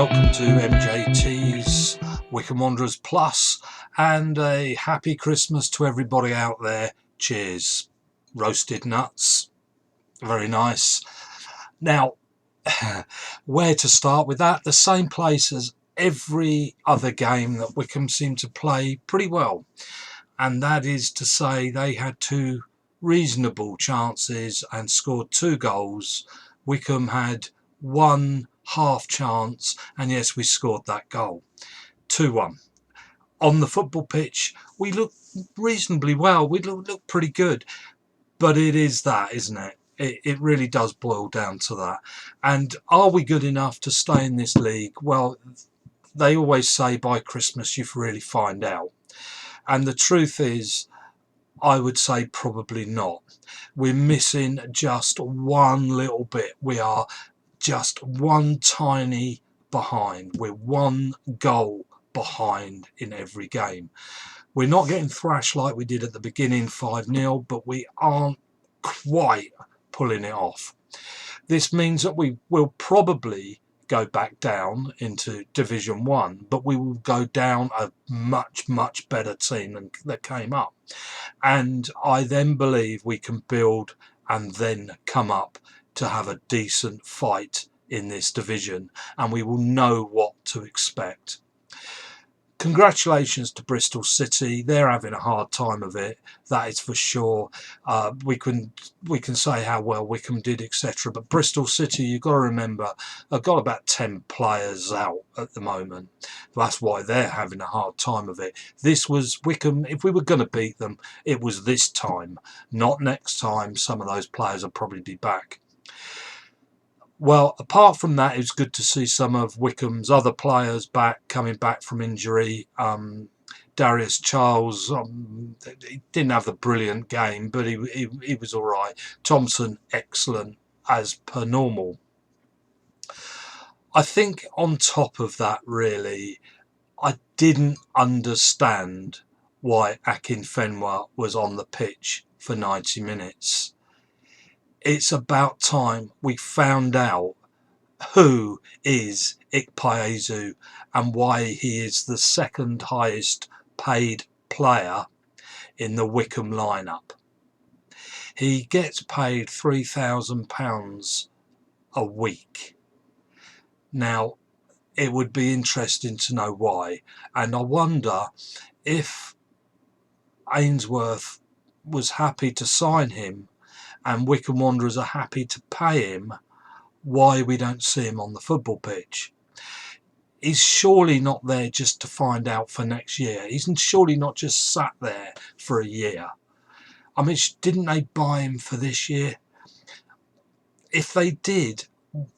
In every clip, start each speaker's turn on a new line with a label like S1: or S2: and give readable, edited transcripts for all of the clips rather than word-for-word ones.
S1: welcome to MJT's Wycombe Wanderers Plus, and a happy Christmas to everybody out there. Cheers. Roasted nuts, very nice. Now, where to start with that? The same place as every other game that Wycombe seemed to play pretty well, and that is to say they had two reasonable chances and scored 2 goals. Wycombe had one half chance, and yes, we scored that goal. 2-1. On the football pitch, we look reasonably well. We look pretty good, but it is that, isn't it? It really does boil down to that. And are we good enough to stay in this league? Well, they always say by Christmas you really find out. And the truth is, I would say probably not. We're missing just one little bit. We are just one tiny behind. We're 1 goal behind in every game. We're not getting thrashed like we did at the beginning 5-0, but we aren't quite pulling it off. This means that we will probably go back down into Division 1, but we will go down a much better team than that came up. And I then believe we can build and then come up to have a decent fight in this division, and we will know what to expect. Congratulations to Bristol City. They're having a hard time of it, that is for sure. We can say how well Wycombe did, etc. But Bristol City, you've got to remember, they've got about 10 players out at the moment. That's why they're having a hard time of it. This was Wycombe. If we were going to beat them, it was this time, not next time. Some of those players will probably be back. Well, apart from that, it was good to see some of Wycombe's other players coming back from injury. Darius Charles, he didn't have the brilliant game, but he was all right. Thompson, excellent, as per normal. I think on top of that, really, I didn't understand why Akinfenwa was on the pitch for 90 minutes. It's about time we found out who is Ikpeazu and why he is the second highest paid player in the Wycombe lineup. He gets paid £3,000 a week. Now, it would be interesting to know why, and I wonder if Ainsworth was happy to sign him and Wycombe Wanderers are happy to pay him, why we don't see him on the football pitch. He's surely not there just to find out for next year. He's surely not just sat there for a year. I mean, didn't they buy him for this year? If they did,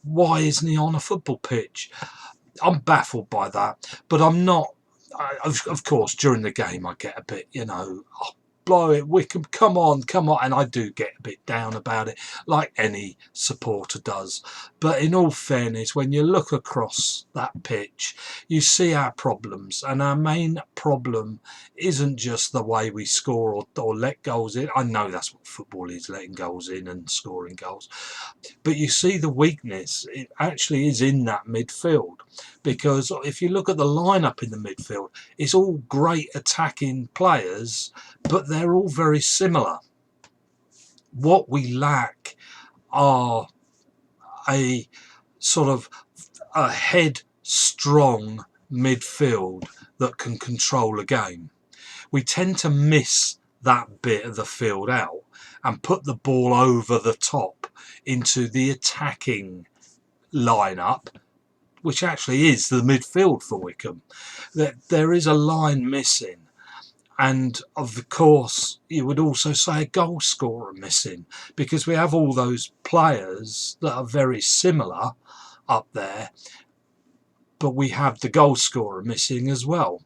S1: why isn't he on a football pitch? I'm baffled by that, but I'm not. Of course, during the game I get a bit, oh, blow it, Wycombe, come on, and I do get a bit down about it, like any supporter does. But in all fairness, when you look across that pitch, you see our problems, and our main problem isn't just the way we score or let goals in. I know that's what football is, letting goals in and scoring goals. But you see the weakness, it actually is in that midfield. Because if you look at the lineup in the midfield, it's all great attacking players, but they're all very similar. What we lack are a sort of a headstrong midfield that can control a game. We tend to miss that bit of the field out and put the ball over the top into the attacking lineup, which actually is the midfield for Wycombe. There is a line missing. And of course, you would also say a goal scorer missing, because we have all those players that are very similar up there, but we have the goal scorer missing as well.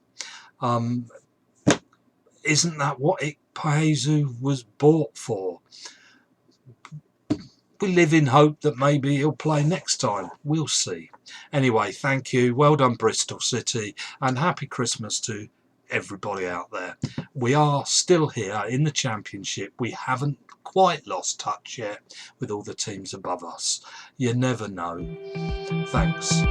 S1: Isn't that what Ikpeazu was bought for? We live in hope that maybe he'll play next time. We'll see. Anyway, thank you. Well done, Bristol City, and happy Christmas to everybody out there. We are still here in the Championship. We haven't quite lost touch yet with all the teams above us. You never know. Thanks.